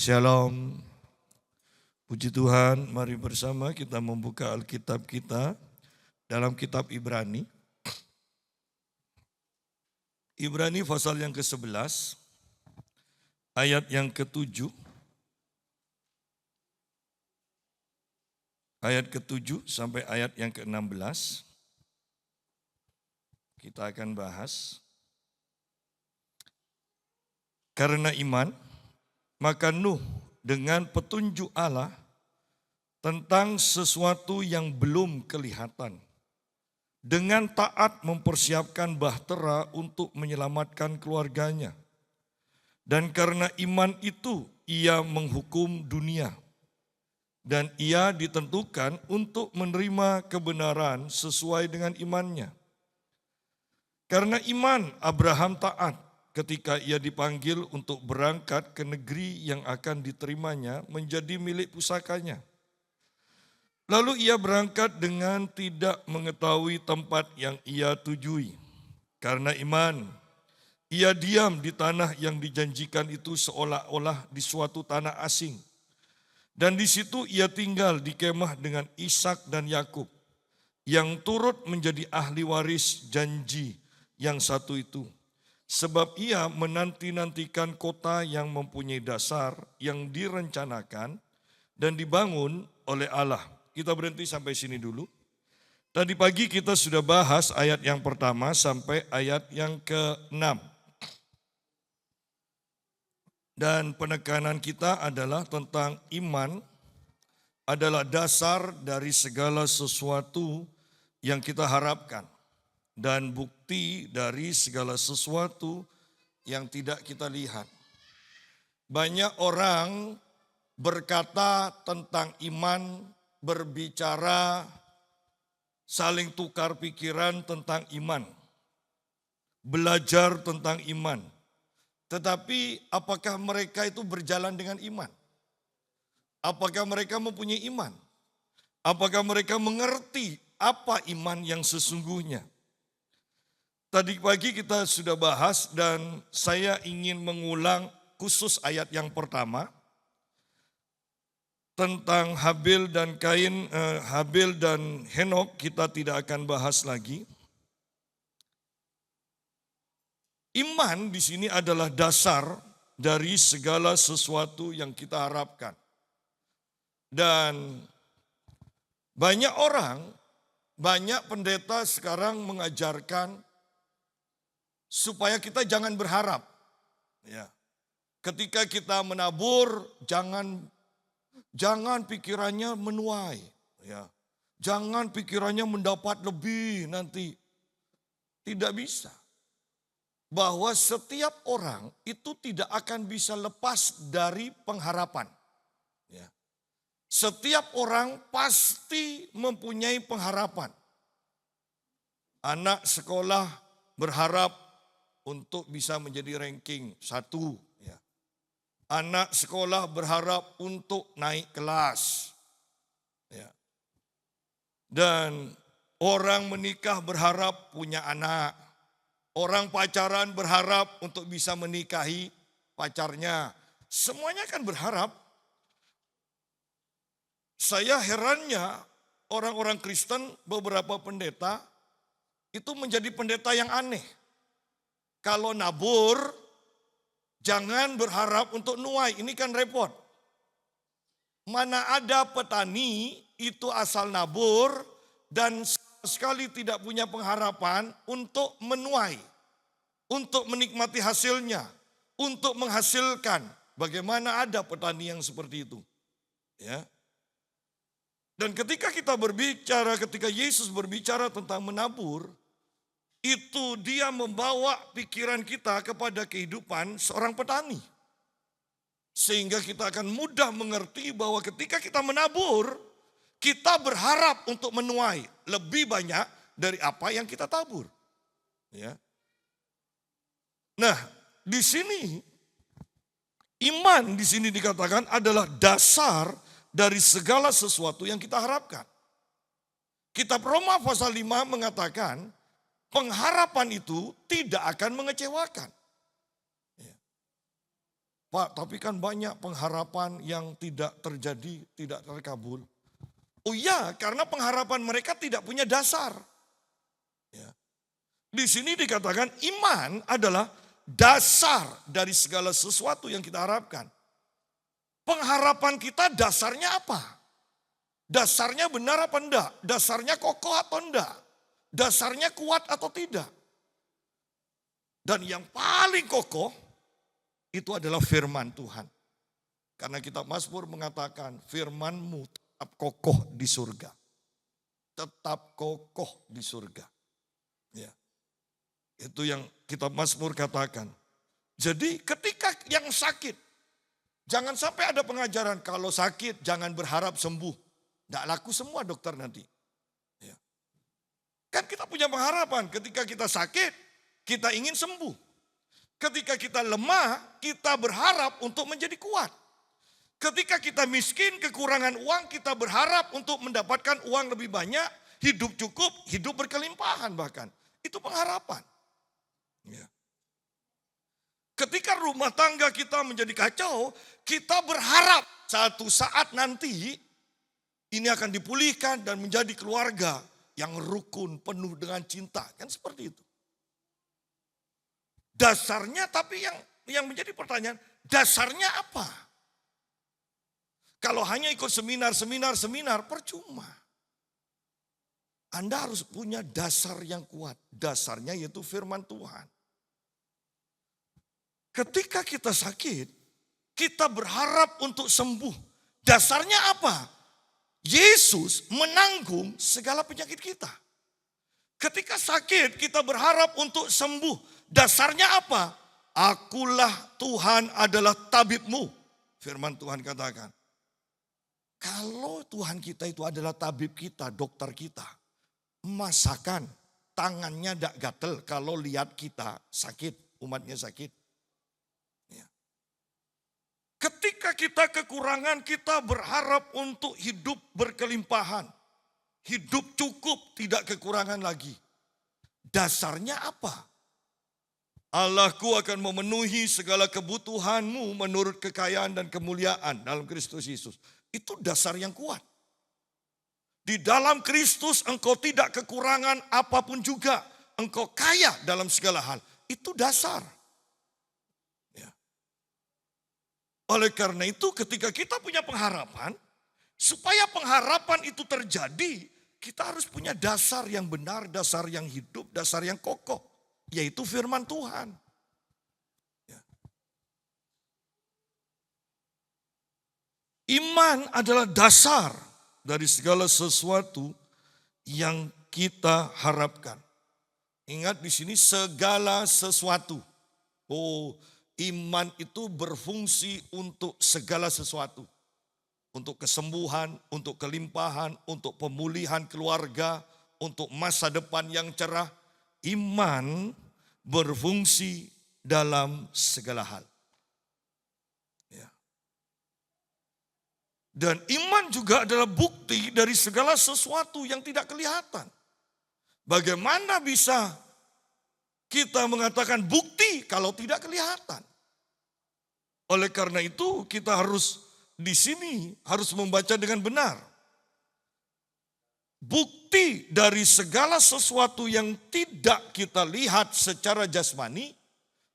Shalom. Puji Tuhan, mari bersama kita membuka Alkitab kita dalam kitab Ibrani. Ibrani pasal yang ke-11, ayat yang ke-7. Ayat ke-7 sampai ayat yang ke-16. Kita akan bahas. Karena iman, maka Nuh dengan petunjuk Allah tentang sesuatu yang belum kelihatan, dengan taat mempersiapkan bahtera untuk menyelamatkan keluarganya. Dan karena iman itu ia menghukum dunia, dan ia ditentukan untuk menerima kebenaran sesuai dengan imannya. Karena iman Abraham taat ketika ia dipanggil untuk berangkat ke negeri yang akan diterimanya menjadi milik pusakanya. Lalu ia berangkat dengan tidak mengetahui tempat yang ia tujui. Karena iman, ia diam di tanah yang dijanjikan itu seolah-olah di suatu tanah asing. Dan di situ ia tinggal di kemah dengan Ishak dan Yakub, yang turut menjadi ahli waris janji yang satu itu. Sebab ia menanti-nantikan kota yang mempunyai dasar yang direncanakan dan dibangun oleh Allah. Kita berhenti sampai sini dulu. Tadi pagi kita sudah bahas ayat yang pertama sampai ayat yang ke-6. Dan penekanan kita adalah tentang iman adalah dasar dari segala sesuatu yang kita harapkan. Dan bukti dari segala sesuatu yang tidak kita lihat. Banyak orang berkata tentang iman, berbicara, saling tukar pikiran tentang iman. Belajar tentang iman. Tetapi apakah mereka itu berjalan dengan iman? Apakah mereka mempunyai iman? Apakah mereka mengerti apa iman yang sesungguhnya? Tadi pagi kita sudah bahas dan saya ingin mengulang khusus ayat yang pertama tentang Habil dan Kain, Habil dan Henok kita tidak akan bahas lagi. Iman di sini adalah dasar dari segala sesuatu yang kita harapkan. Dan banyak orang, banyak pendeta sekarang mengajarkan supaya kita jangan berharap. Ya. Ketika kita menabur, jangan pikirannya menuai. Ya. Jangan pikirannya mendapat lebih nanti. Tidak bisa. Bahwa setiap orang itu tidak akan bisa lepas dari pengharapan. Ya. Setiap orang pasti mempunyai pengharapan. Anak sekolah berharap untuk bisa menjadi ranking 1. Ya. Anak sekolah berharap untuk naik kelas. Ya. Dan orang menikah berharap punya anak. Orang pacaran berharap untuk bisa menikahi pacarnya. Semuanya kan berharap. Saya herannya orang-orang Kristen, beberapa pendeta, itu menjadi pendeta yang aneh. Kalau nabur, jangan berharap untuk nuai, ini kan repot. Mana ada petani itu asal nabur dan sekali tidak punya pengharapan untuk menuai, untuk menikmati hasilnya, untuk menghasilkan. Bagaimana ada petani yang seperti itu? Ya. Dan ketika kita berbicara, ketika Yesus berbicara tentang menabur, itu dia membawa pikiran kita kepada kehidupan seorang petani. Sehingga kita akan mudah mengerti bahwa ketika kita menabur, kita berharap untuk menuai lebih banyak dari apa yang kita tabur. Ya. Nah, di sini iman di sini dikatakan adalah dasar dari segala sesuatu yang kita harapkan. Kitab Roma pasal 5 mengatakan pengharapan itu tidak akan mengecewakan. Pak, tapi kan banyak pengharapan yang tidak terjadi, tidak terkabul. Oh iya, karena pengharapan mereka tidak punya dasar. Ya. Di sini dikatakan iman adalah dasar dari segala sesuatu yang kita harapkan. Pengharapan kita dasarnya apa? Dasarnya benar apa enggak? Dasarnya kokoh atau enggak? Dasarnya kuat atau tidak? Dan yang paling kokoh itu adalah firman Tuhan. Karena kitab Mazmur mengatakan firman-Mu tetap kokoh di surga. Tetap kokoh di surga. Ya. Itu yang kitab Mazmur katakan. Jadi ketika yang sakit, jangan sampai ada pengajaran kalau sakit jangan berharap sembuh. Tidak laku semua dokter nanti. Ya. Kan kita punya pengharapan ketika kita sakit, kita ingin sembuh. Ketika kita lemah, kita berharap untuk menjadi kuat. Ketika kita miskin, kekurangan uang, kita berharap untuk mendapatkan uang lebih banyak, hidup cukup, hidup berkelimpahan bahkan. Itu pengharapan. Ya. Ketika rumah tangga kita menjadi kacau, kita berharap satu saat nanti ini akan dipulihkan dan menjadi keluarga yang rukun, penuh dengan cinta. Kan seperti itu. Dasarnya tapi yang menjadi pertanyaan, dasarnya apa? Kalau hanya ikut seminar, percuma. Anda harus punya dasar yang kuat. Dasarnya yaitu firman Tuhan. Ketika kita sakit, kita berharap untuk sembuh. Dasarnya apa? Yesus menanggung segala penyakit kita. Ketika sakit, kita berharap untuk sembuh. Dasarnya apa? Akulah Tuhan adalah tabibmu. Firman Tuhan katakan. Kalau Tuhan kita itu adalah tabib kita, dokter kita. Masakan tangannya tidak gatel kalau lihat kita sakit, umatnya sakit. Ya. Ketika kita kekurangan, kita berharap untuk hidup berkelimpahan. Hidup cukup, tidak kekurangan lagi. Dasarnya apa? Allahku akan memenuhi segala kebutuhanmu menurut kekayaan dan kemuliaan dalam Kristus Yesus. Itu dasar yang kuat. Di dalam Kristus engkau tidak kekurangan apapun juga. Engkau kaya dalam segala hal. Itu dasar. Ya. Oleh karena itu ketika kita punya pengharapan, supaya pengharapan itu terjadi, kita harus punya dasar yang benar, dasar yang hidup, dasar yang kokoh. Yaitu firman Tuhan. Ya. Iman adalah dasar dari segala sesuatu yang kita harapkan. Ingat di sini segala sesuatu. Oh, iman itu berfungsi untuk segala sesuatu. Untuk kesembuhan, untuk kelimpahan, untuk pemulihan keluarga, untuk masa depan yang cerah. Iman berfungsi dalam segala hal. Ya. Dan iman juga adalah bukti dari segala sesuatu yang tidak kelihatan. Bagaimana bisa kita mengatakan bukti kalau tidak kelihatan? Oleh karena itu kita harus di sini harus membaca dengan benar. Bukti dari segala sesuatu yang tidak kita lihat secara jasmani,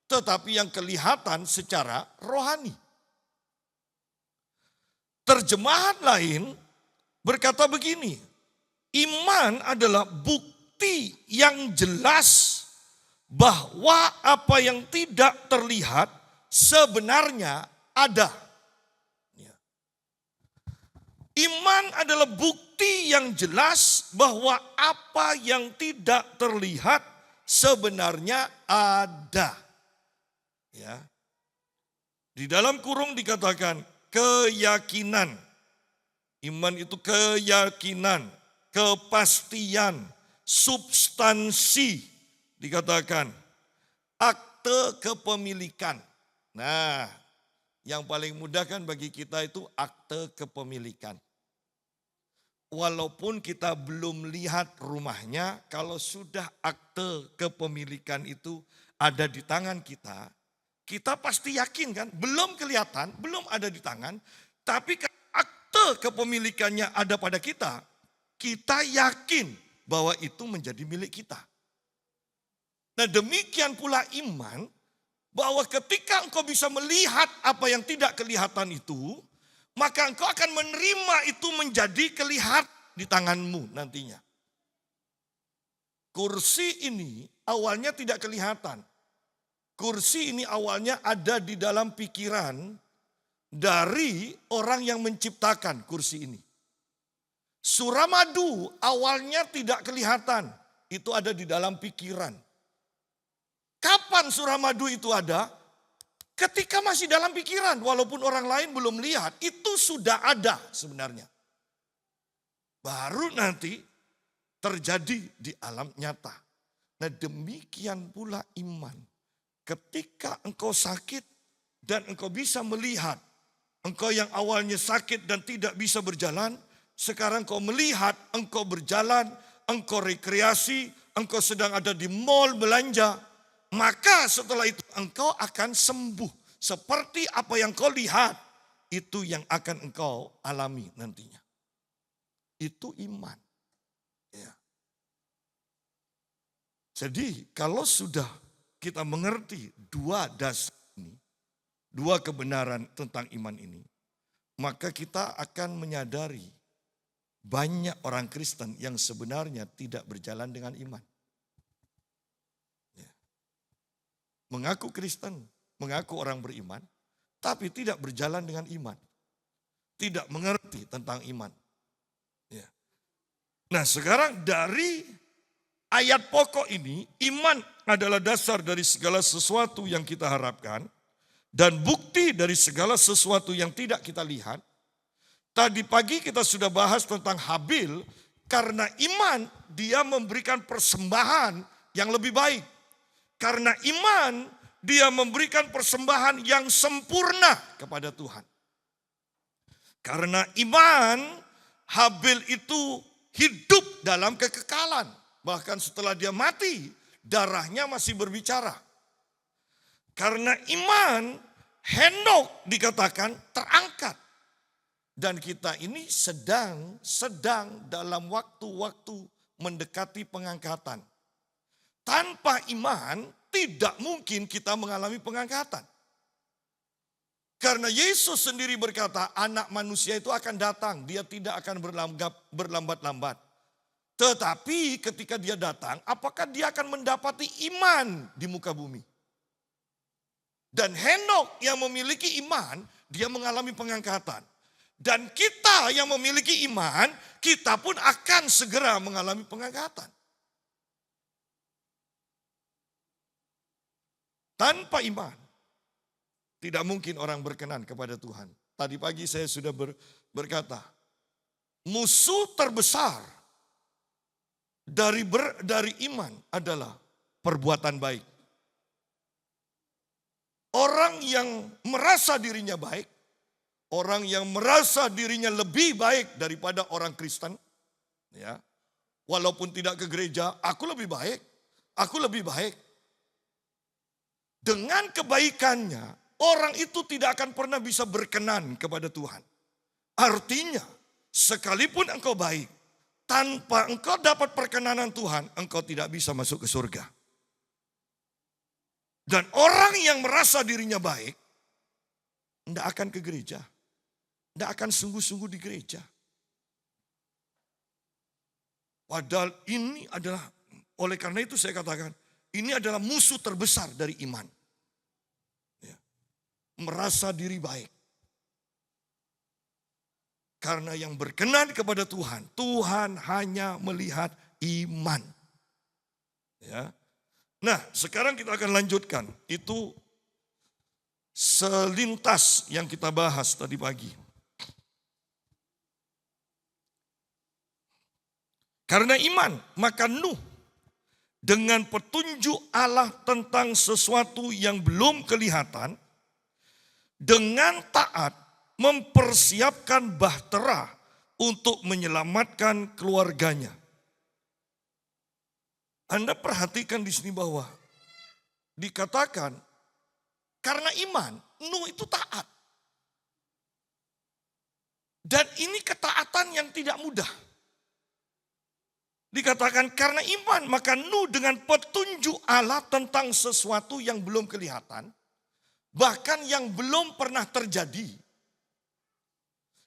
tetapi yang kelihatan secara rohani. Terjemahan lain berkata begini, iman adalah bukti yang jelas bahwa apa yang tidak terlihat sebenarnya ada. Iman adalah bukti yang jelas bahwa apa yang tidak terlihat sebenarnya ada. Ya. Di dalam kurung dikatakan keyakinan. Iman itu keyakinan, kepastian, substansi. Dikatakan akte kepemilikan. Nah, yang paling mudah kan bagi kita itu akte kepemilikan. Walaupun kita belum lihat rumahnya, kalau sudah akte kepemilikan itu ada di tangan kita, Kita pasti yakin kan, belum kelihatan, belum ada di tangan, tapi akte kepemilikannya ada pada kita, kita yakin bahwa itu menjadi milik kita. Nah demikian pula iman, bahwa ketika engkau bisa melihat apa yang tidak kelihatan itu, maka engkau akan menerima itu menjadi kelihatan di tanganmu nantinya. Kursi ini awalnya tidak kelihatan. Kursi ini awalnya ada di dalam pikiran dari orang yang menciptakan kursi ini. Suramadu awalnya tidak kelihatan, itu ada di dalam pikiran. Kapan suramadu itu ada? Ketika masih dalam pikiran, walaupun orang lain belum lihat, itu sudah ada sebenarnya. Baru nanti terjadi di alam nyata. Nah demikian pula iman. Ketika engkau sakit dan engkau bisa melihat, engkau yang awalnya sakit dan tidak bisa berjalan, sekarang engkau melihat, engkau berjalan, engkau rekreasi, engkau sedang ada di mall belanja, maka setelah itu engkau akan sembuh. Seperti apa yang kau lihat, itu yang akan engkau alami nantinya. Itu iman. Ya. Jadi kalau sudah kita mengerti dua dasar ini, dua kebenaran tentang iman ini, maka kita akan menyadari banyak orang Kristen yang sebenarnya tidak berjalan dengan iman. Ya. Mengaku Kristen, mengaku orang beriman, tapi tidak berjalan dengan iman. Tidak mengerti tentang iman. Ya. Nah sekarang dari ayat pokok ini, iman adalah dasar dari segala sesuatu yang kita harapkan dan bukti dari segala sesuatu yang tidak kita lihat. Tadi pagi kita sudah bahas tentang Habil, karena iman dia memberikan persembahan yang lebih baik. Karena iman dia memberikan persembahan yang sempurna kepada Tuhan. Karena iman Habil itu hidup dalam kekekalan. Bahkan setelah dia mati, darahnya masih berbicara. Karena iman, Henok dikatakan terangkat. Dan kita ini sedang dalam waktu-waktu mendekati pengangkatan. Tanpa iman, tidak mungkin kita mengalami pengangkatan. Karena Yesus sendiri berkata, anak manusia itu akan datang, dia tidak akan berlambat-lambat. Tetapi ketika dia datang, apakah dia akan mendapati iman di muka bumi? Dan Henok yang memiliki iman, dia mengalami pengangkatan. Dan kita yang memiliki iman, kita pun akan segera mengalami pengangkatan. Tanpa iman, tidak mungkin orang berkenan kepada Tuhan. Tadi pagi saya sudah berkata, musuh terbesar dari iman adalah perbuatan baik. Orang yang merasa dirinya baik, orang yang merasa dirinya lebih baik daripada orang Kristen, ya, walaupun tidak ke gereja, aku lebih baik, aku lebih baik. Dengan kebaikannya, orang itu tidak akan pernah bisa berkenan kepada Tuhan. Artinya, sekalipun engkau baik, tanpa engkau dapat perkenanan Tuhan, engkau tidak bisa masuk ke surga. Dan orang yang merasa dirinya baik, tidak akan ke gereja. Tidak akan sungguh-sungguh di gereja. Padahal ini adalah, oleh karena itu saya katakan, ini adalah musuh terbesar dari iman. Ya. Merasa diri baik. Karena yang berkenan kepada Tuhan, Tuhan hanya melihat iman. Ya. Nah, sekarang kita akan lanjutkan. Itu selintas yang kita bahas tadi pagi. Karena iman, maka Nuh dengan petunjuk Allah tentang sesuatu yang belum kelihatan, dengan taat mempersiapkan bahtera untuk menyelamatkan keluarganya. Anda perhatikan di sini bahwa dikatakan karena iman, Nuh itu taat. Dan ini ketaatan yang tidak mudah. Dikatakan karena iman, maka Nuh dengan petunjuk Allah tentang sesuatu yang belum kelihatan, bahkan yang belum pernah terjadi,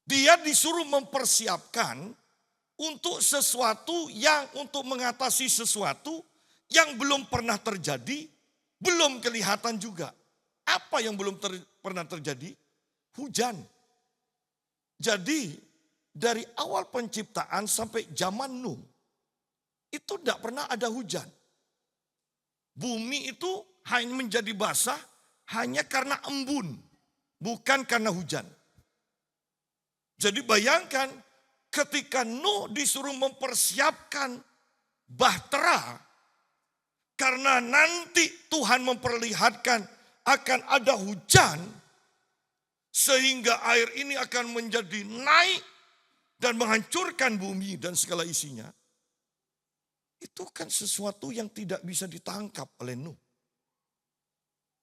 dia disuruh mempersiapkan untuk sesuatu untuk mengatasi sesuatu yang belum pernah terjadi, belum kelihatan juga. Apa yang belum pernah terjadi? Hujan. Jadi dari awal penciptaan sampai zaman Nuh, itu tidak pernah ada hujan. Bumi itu hanya menjadi basah hanya karena embun, bukan karena hujan. Jadi bayangkan ketika Nuh disuruh mempersiapkan bahtera, karena nanti Tuhan memperlihatkan akan ada hujan, sehingga air ini akan menjadi naik dan menghancurkan bumi dan segala isinya. Itu kan sesuatu yang tidak bisa ditangkap oleh Nuh.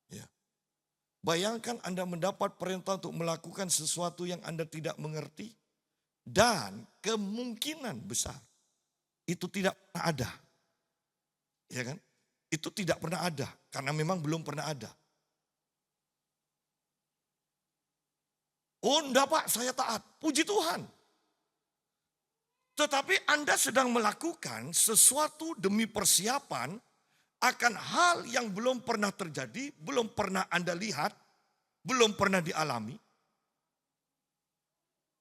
Ya. Bayangkan Anda mendapat perintah untuk melakukan sesuatu yang Anda tidak mengerti. Dan kemungkinan besar itu tidak pernah ada. Ya kan? Itu tidak pernah ada karena memang belum pernah ada. Oh enggak Pak, saya taat. Puji Tuhan. Tetapi Anda sedang melakukan sesuatu demi persiapan akan hal yang belum pernah terjadi, belum pernah Anda lihat, belum pernah dialami.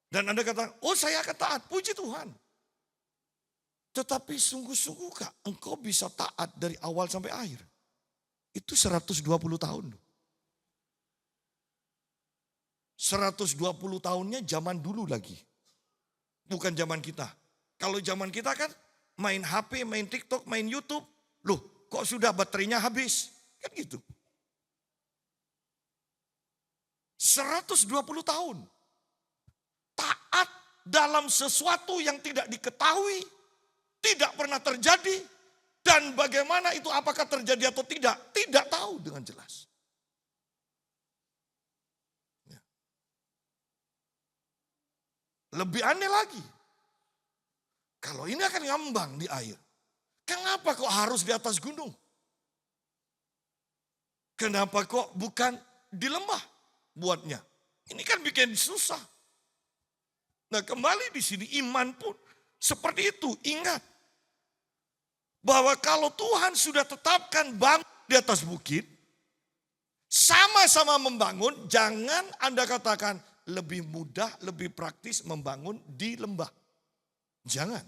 Dan Anda katakan, oh saya akan taat, puji Tuhan. Tetapi sungguh-sungguhkah engkau bisa taat dari awal sampai akhir? Itu 120 tahun. 120 tahunnya zaman dulu lagi. Bukan zaman kita. Kalau zaman kita kan main HP, main TikTok, main YouTube. Loh kok sudah baterainya habis? Kan gitu. 120 tahun. Taat dalam sesuatu yang tidak diketahui. Tidak pernah terjadi. Dan bagaimana itu apakah terjadi atau tidak? Tidak tahu dengan jelas. Lebih aneh lagi. Kalau ini akan ngambang di air. Kenapa kok harus di atas gunung? Kenapa kok bukan di lembah buatnya? Ini kan bikin susah. Nah kembali di sini iman pun seperti itu. Ingat. Bahwa kalau Tuhan sudah tetapkan bangun di atas bukit. Sama-sama membangun. Jangan Anda katakan lebih mudah, lebih praktis membangun di lembah. Jangan.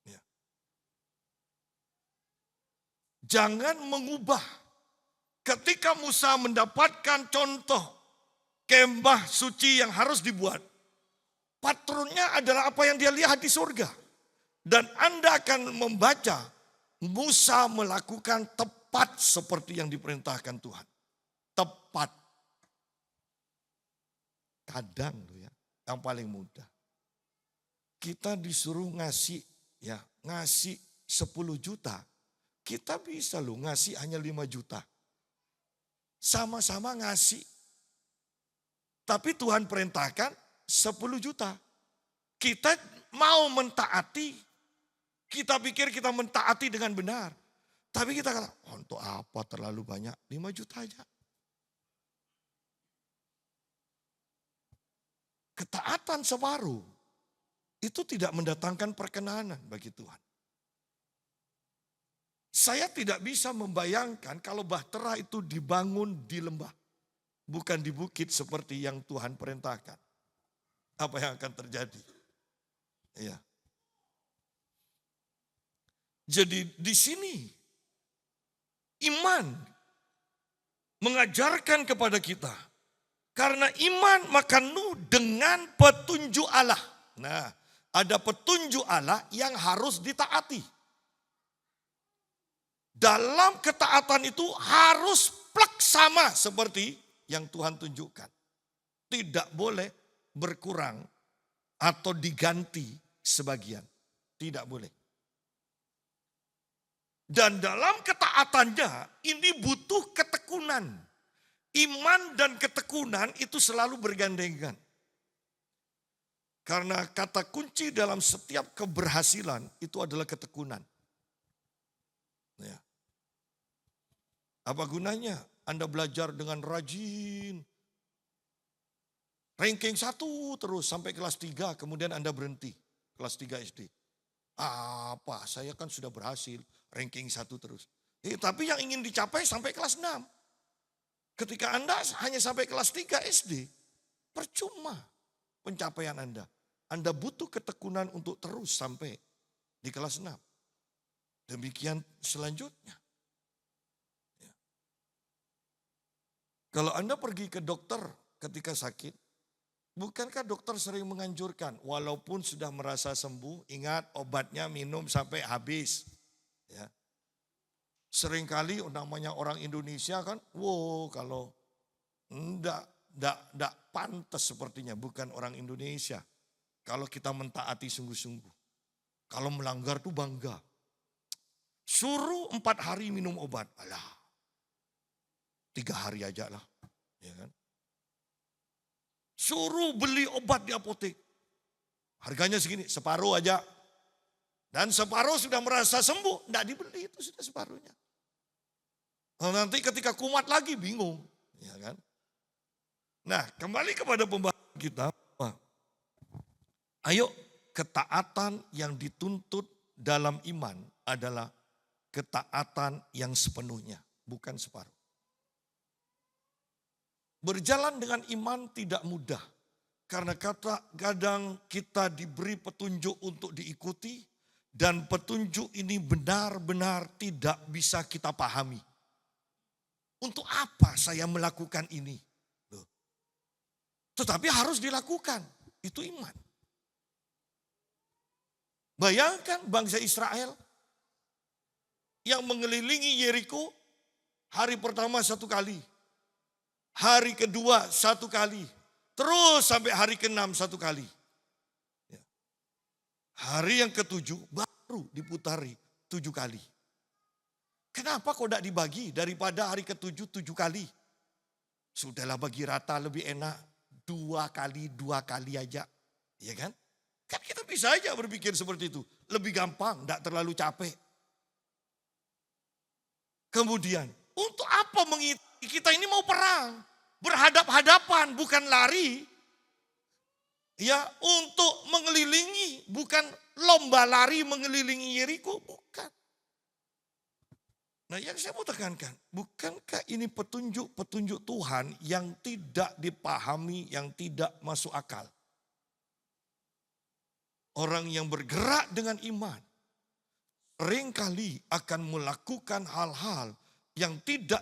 Ya. Jangan mengubah. Ketika Musa mendapatkan contoh kemah suci yang harus dibuat. Patronnya adalah apa yang dia lihat di surga. Dan Anda akan membaca Musa melakukan tepat seperti yang diperintahkan Tuhan. Tepat. Kadang ya, yang paling mudah. Kita disuruh ngasih 10 juta. Kita bisa loh ngasih hanya 5 juta. Sama-sama ngasih. Tapi Tuhan perintahkan 10 juta. Kita mau mentaati. Kita pikir kita mentaati dengan benar. Tapi kita kata, untuk apa terlalu banyak? 5 juta aja. Ketaatan separuh itu tidak mendatangkan perkenanan bagi Tuhan. Saya tidak bisa membayangkan kalau bahtera itu dibangun di lembah. Bukan di bukit seperti yang Tuhan perintahkan. Apa yang akan terjadi? Ya. Jadi di sini iman mengajarkan kepada kita. Karena iman maka Nuh dengan petunjuk Allah. Nah, ada petunjuk Allah yang harus ditaati. Dalam ketaatan itu harus plek sama seperti yang Tuhan tunjukkan. Tidak boleh berkurang atau diganti sebagian. Tidak boleh. Dan dalam ketaatannya ini butuh ketekunan. Iman dan ketekunan itu selalu bergandengan. Karena kata kunci dalam setiap keberhasilan itu adalah ketekunan. Ya. Apa gunanya Anda belajar dengan rajin, ranking 1 terus sampai kelas 3, kemudian Anda berhenti, kelas 3 SD. Apa, saya kan sudah berhasil, ranking 1 terus. Tapi yang ingin dicapai sampai kelas 6. Ketika Anda hanya sampai kelas 3 SD, percuma pencapaian Anda. Anda butuh ketekunan untuk terus sampai di kelas 6. Demikian selanjutnya. Ya. Kalau Anda pergi ke dokter ketika sakit, bukankah dokter sering menganjurkan, walaupun sudah merasa sembuh, ingat obatnya minum sampai habis. Ya. Seringkali namanya orang Indonesia kan, kalau enggak pantas sepertinya, bukan orang Indonesia. Kalau kita mentaati sungguh-sungguh. Kalau melanggar tuh bangga. Suruh 4 hari minum obat. Alah, 3 hari aja lah. Ya kan? Suruh beli obat di apotek. Harganya segini, separuh aja. Dan separuh sudah merasa sembuh, enggak dibeli, itu sudah separuhnya. Nanti ketika kumat lagi bingung. Ya kan? Nah, kembali kepada pembahasan kita. Ayo, ketaatan yang dituntut dalam iman adalah ketaatan yang sepenuhnya, bukan separuh. Berjalan dengan iman tidak mudah, karena kadang kita diberi petunjuk untuk diikuti, dan petunjuk ini benar-benar tidak bisa kita pahami. Untuk apa saya melakukan ini? Tetapi harus dilakukan, itu iman. Bayangkan bangsa Israel yang mengelilingi Yeriko hari pertama 1 kali. Hari kedua 1 kali. Terus sampai hari ke-6 1 kali. Hari yang ke-7 baru diputari 7 kali. Kenapa kok tidak dibagi daripada hari ke-7 7 kali? Sudahlah bagi rata lebih enak. 2 kali aja. Iya kan? Kan kita bisa aja berpikir seperti itu. Lebih gampang, tidak terlalu capek. Kemudian, untuk apa kita ini mau perang? Berhadap-hadapan, bukan lari. Ya, untuk mengelilingi, bukan lomba lari mengelilingi Yeriko, bukan. Nah, yang saya mau tekankan, bukankah ini petunjuk Tuhan yang tidak dipahami, yang tidak masuk akal? Orang yang bergerak dengan iman seringkali akan melakukan hal-hal yang tidak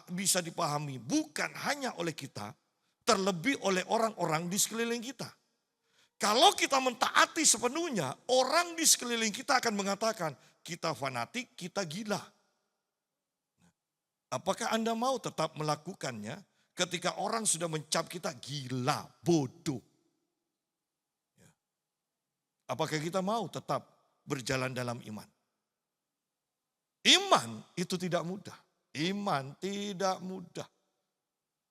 bisa dipahami bukan hanya oleh kita, terlebih oleh orang-orang di sekeliling kita. Kalau kita mentaati sepenuhnya, orang di sekeliling kita akan mengatakan, kita fanatik, kita gila. Apakah Anda mau tetap melakukannya ketika orang sudah mencap kita gila, bodoh? Apakah kita mau tetap berjalan dalam iman? Iman itu tidak mudah. Iman tidak mudah.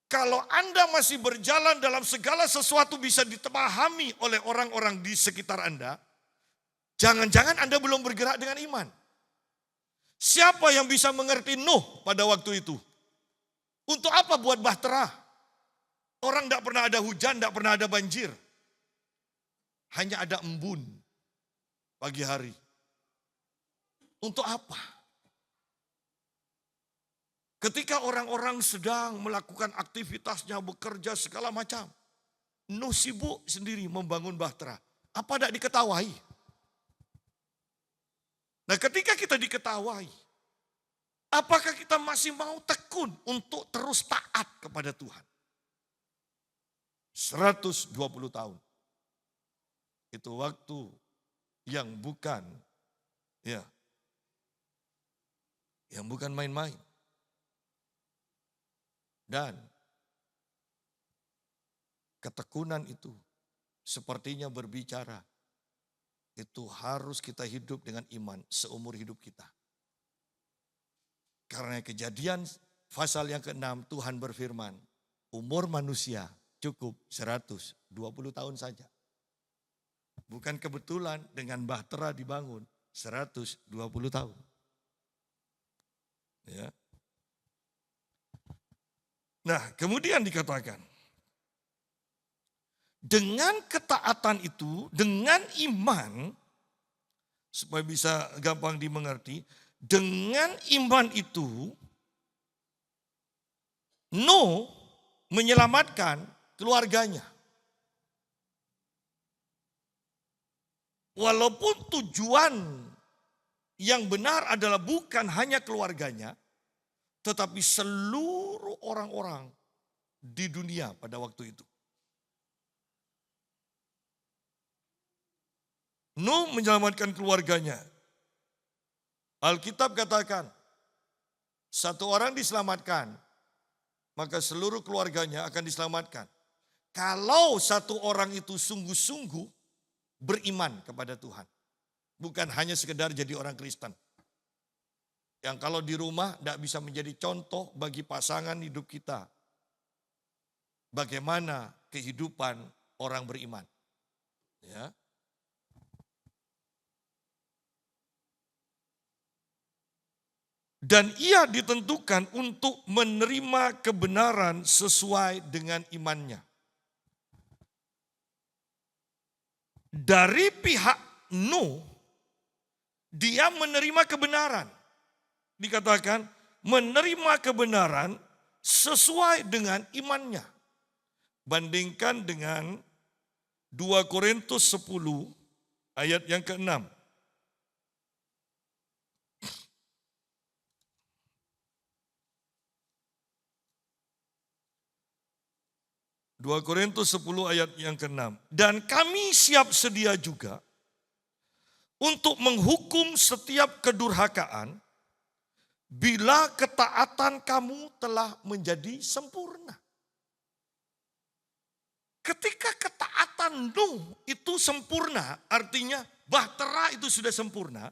Kalau Anda masih berjalan dalam segala sesuatu bisa dipahami oleh orang-orang di sekitar Anda, jangan-jangan Anda belum bergerak dengan iman. Siapa yang bisa mengerti Nuh pada waktu itu? Untuk apa buat bahtera? Orang tidak pernah ada hujan, tidak pernah ada banjir. Hanya ada embun pagi hari. Untuk apa? Ketika orang-orang sedang melakukan aktivitasnya, bekerja segala macam. Nuh sibuk sendiri membangun bahtera. Apa tidak diketawai? Nah, ketika kita diketawai, apakah kita masih mau tekun untuk terus taat kepada Tuhan? 120 tahun. Itu waktu yang bukan main-main. Dan ketekunan itu sepertinya berbicara, itu harus kita hidup dengan iman seumur hidup kita. Karena kejadian pasal yang ke-6 Tuhan berfirman, umur manusia cukup 120 tahun saja. Bukan kebetulan dengan bahtera dibangun 120 tahun. Ya. Nah, kemudian dikatakan, dengan ketaatan itu, dengan iman, supaya bisa gampang dimengerti, dengan iman itu, Nuh menyelamatkan keluarganya. Walaupun tujuan yang benar adalah bukan hanya keluarganya, tetapi seluruh orang-orang di dunia pada waktu itu. Nuh menyelamatkan keluarganya. Alkitab katakan, satu orang diselamatkan, maka seluruh keluarganya akan diselamatkan. Kalau satu orang itu sungguh-sungguh beriman kepada Tuhan. Bukan hanya sekedar jadi orang Kristen. Yang kalau di rumah tidak bisa menjadi contoh bagi pasangan hidup kita. Bagaimana kehidupan orang beriman. Ya. Dan ia ditentukan untuk menerima kebenaran sesuai dengan imannya. Dari pihak Nuh, dia menerima kebenaran. Dikatakan menerima kebenaran sesuai dengan imannya. Bandingkan dengan 2 Korintus 10 ayat yang ke-6. 2 Korintus 10 ayat yang ke-6. Dan kami siap sedia juga untuk menghukum setiap kedurhakaan bila ketaatan kamu telah menjadi sempurna. Ketika ketaatan Nuh itu sempurna, artinya bahtera itu sudah sempurna.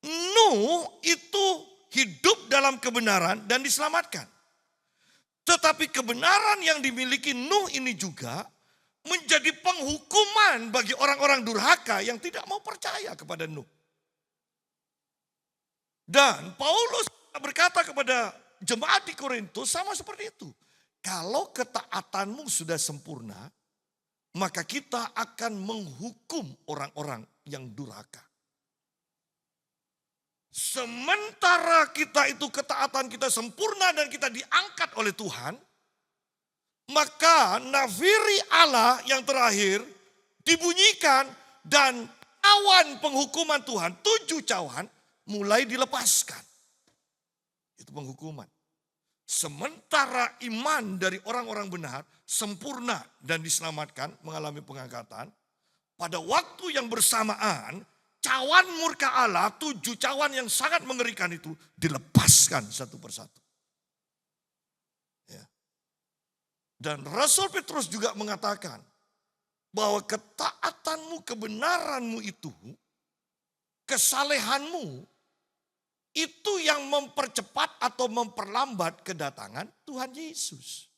Nuh itu hidup dalam kebenaran dan diselamatkan. Tetapi kebenaran yang dimiliki Nuh ini juga menjadi penghukuman bagi orang-orang durhaka yang tidak mau percaya kepada Nuh. Dan Paulus berkata kepada jemaat di Korintus sama seperti itu. Kalau ketaatanmu sudah sempurna, maka kita akan menghukum orang-orang yang durhaka. Sementara kita itu ketaatan kita sempurna dan kita diangkat oleh Tuhan, maka nafiri Allah yang terakhir dibunyikan dan cawan penghukuman Tuhan, 7 cawan mulai dilepaskan. Itu penghukuman. Sementara iman dari orang-orang benar sempurna dan diselamatkan mengalami pengangkatan, pada waktu yang bersamaan cawan murka Allah, 7 cawan yang sangat mengerikan itu dilepaskan satu persatu. Ya. Dan Rasul Petrus juga mengatakan bahwa ketaatanmu, kebenaranmu itu, kesalehanmu, itu yang mempercepat atau memperlambat kedatangan Tuhan Yesus.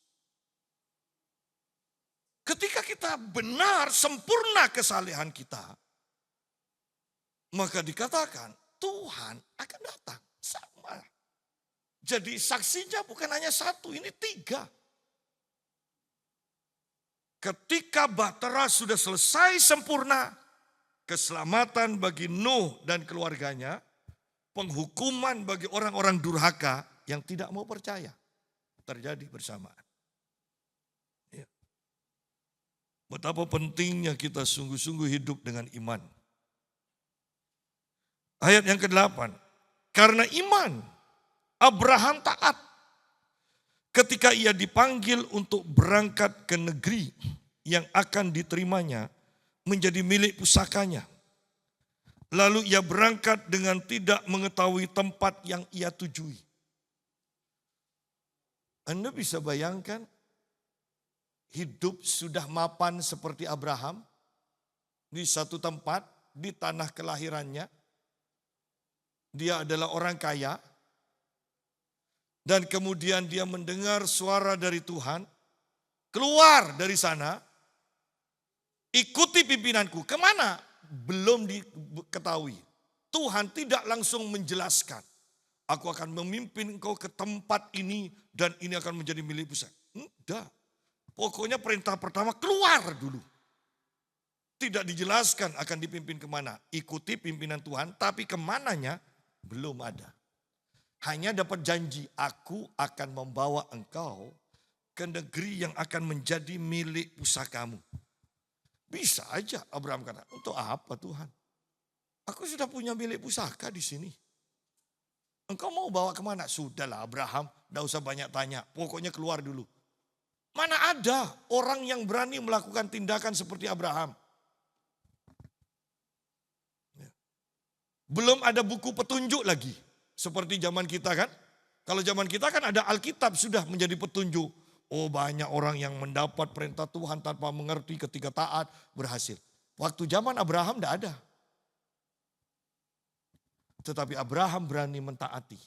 Ketika kita benar, sempurna kesalehan kita, maka dikatakan Tuhan akan datang sama. Jadi saksinya bukan hanya 1, ini 3. Ketika bahtera sudah selesai sempurna, keselamatan bagi Nuh dan keluarganya, penghukuman bagi orang-orang durhaka yang tidak mau percaya terjadi bersamaan. Ya. Betapa pentingnya kita sungguh-sungguh hidup dengan iman. Ayat yang ke-8. Karena iman, Abraham taat ketika ia dipanggil untuk berangkat ke negeri yang akan diterimanya menjadi milik pusakanya. Lalu ia berangkat dengan tidak mengetahui tempat yang ia tujui. Anda bisa bayangkan hidup sudah mapan seperti Abraham di satu tempat, di tanah kelahirannya. Dia adalah orang kaya, Dan kemudian dia mendengar suara dari Tuhan, keluar dari sana, ikuti pimpinanku. Kemana? Belum diketahui. Tuhan tidak langsung menjelaskan. Aku akan memimpin engkau ke tempat ini dan ini akan menjadi milik pusaka. Enggak. Pokoknya perintah pertama keluar dulu. Tidak dijelaskan akan dipimpin kemana. Ikuti pimpinan Tuhan, tapi kemananya belum ada. Hanya dapat janji, aku akan membawa engkau ke negeri yang akan menjadi milik pusakamu. Bisa aja Abraham kata, untuk apa Tuhan? Aku sudah punya milik pusaka di sini. Engkau mau bawa kemana? Sudahlah Abraham, tidak usah banyak tanya. Pokoknya keluar dulu. Mana ada orang yang berani melakukan tindakan seperti Abraham? Belum ada buku petunjuk lagi. Seperti zaman kita kan. Kalau zaman kita kan ada Alkitab sudah menjadi petunjuk. Oh banyak orang yang mendapat perintah Tuhan tanpa mengerti ketika taat berhasil. Waktu zaman Abraham tidak ada. Tetapi Abraham berani mentaati.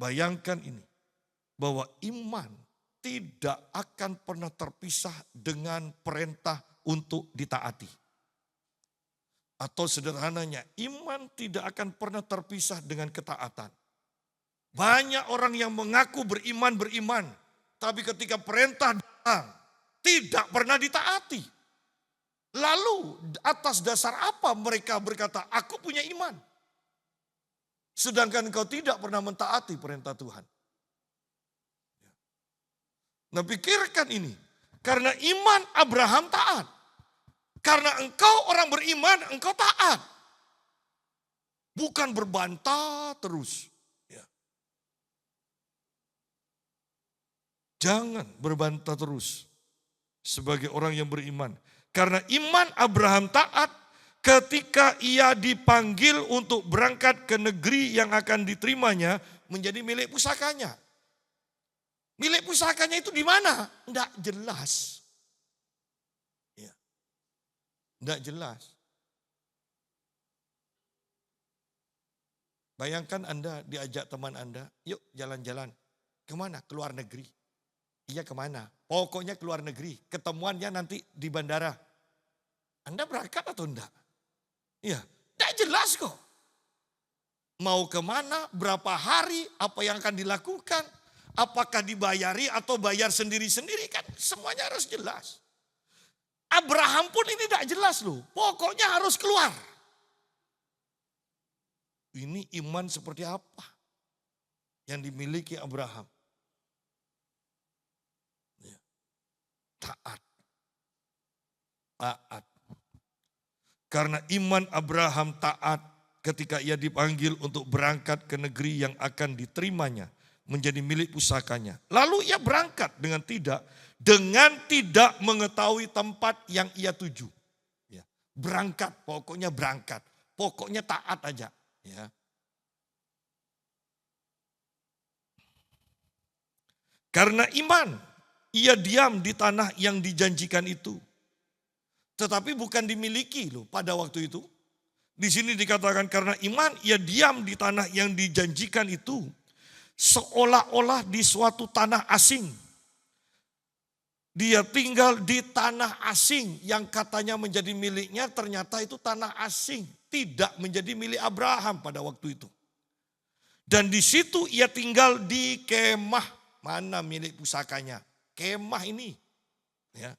Bayangkan ini. Bahwa iman tidak akan pernah terpisah dengan perintah untuk ditaati. Atau sederhananya, iman tidak akan pernah terpisah dengan ketaatan. Banyak orang yang mengaku beriman, tapi ketika perintah datang, tidak pernah ditaati. Lalu atas dasar apa mereka berkata, aku punya iman. Sedangkan engkau tidak pernah mentaati perintah Tuhan. Nah pikirkan ini, karena iman Abraham taat. Karena engkau orang beriman, engkau taat. Bukan berbantah terus. Ya. Jangan berbantah terus sebagai orang yang beriman. Karena iman Abraham taat ketika ia dipanggil untuk berangkat ke negeri yang akan diterimanya menjadi milik pusakanya. Milik pusakanya itu di mana? Tidak jelas. Ya. Tidak jelas. Bayangkan Anda diajak teman Anda, yuk jalan-jalan. Kemana? Keluar negeri. Iya kemana? Pokoknya keluar negeri. Ketemuannya nanti di bandara. Anda berangkat atau enggak? Iya, tidak jelas kok. Mau kemana, berapa hari, apa yang akan dilakukan. Apakah dibayari atau bayar sendiri-sendiri kan semuanya harus jelas. Abraham pun ini tidak jelas loh. Pokoknya harus keluar. Ini iman seperti apa yang dimiliki Abraham? Taat. Taat. Karena iman Abraham taat ketika ia dipanggil untuk berangkat ke negeri yang akan diterimanya menjadi milik pusakanya. Lalu ia berangkat dengan tidak mengetahui tempat yang ia tuju. Ya. Berangkat, pokoknya berangkat. Pokoknya taat aja. Ya. Karena iman, ia diam di tanah yang dijanjikan itu. Tetapi bukan dimiliki loh pada waktu itu. Di sini dikatakan karena iman ia diam di tanah yang dijanjikan itu. Seolah-olah di suatu tanah asing. Dia tinggal di tanah asing yang katanya menjadi miliknya ternyata itu tanah asing. Tidak menjadi milik Abraham pada waktu itu. Dan di situ ia tinggal di kemah. Mana milik pusakanya? Kemah ini. Ya.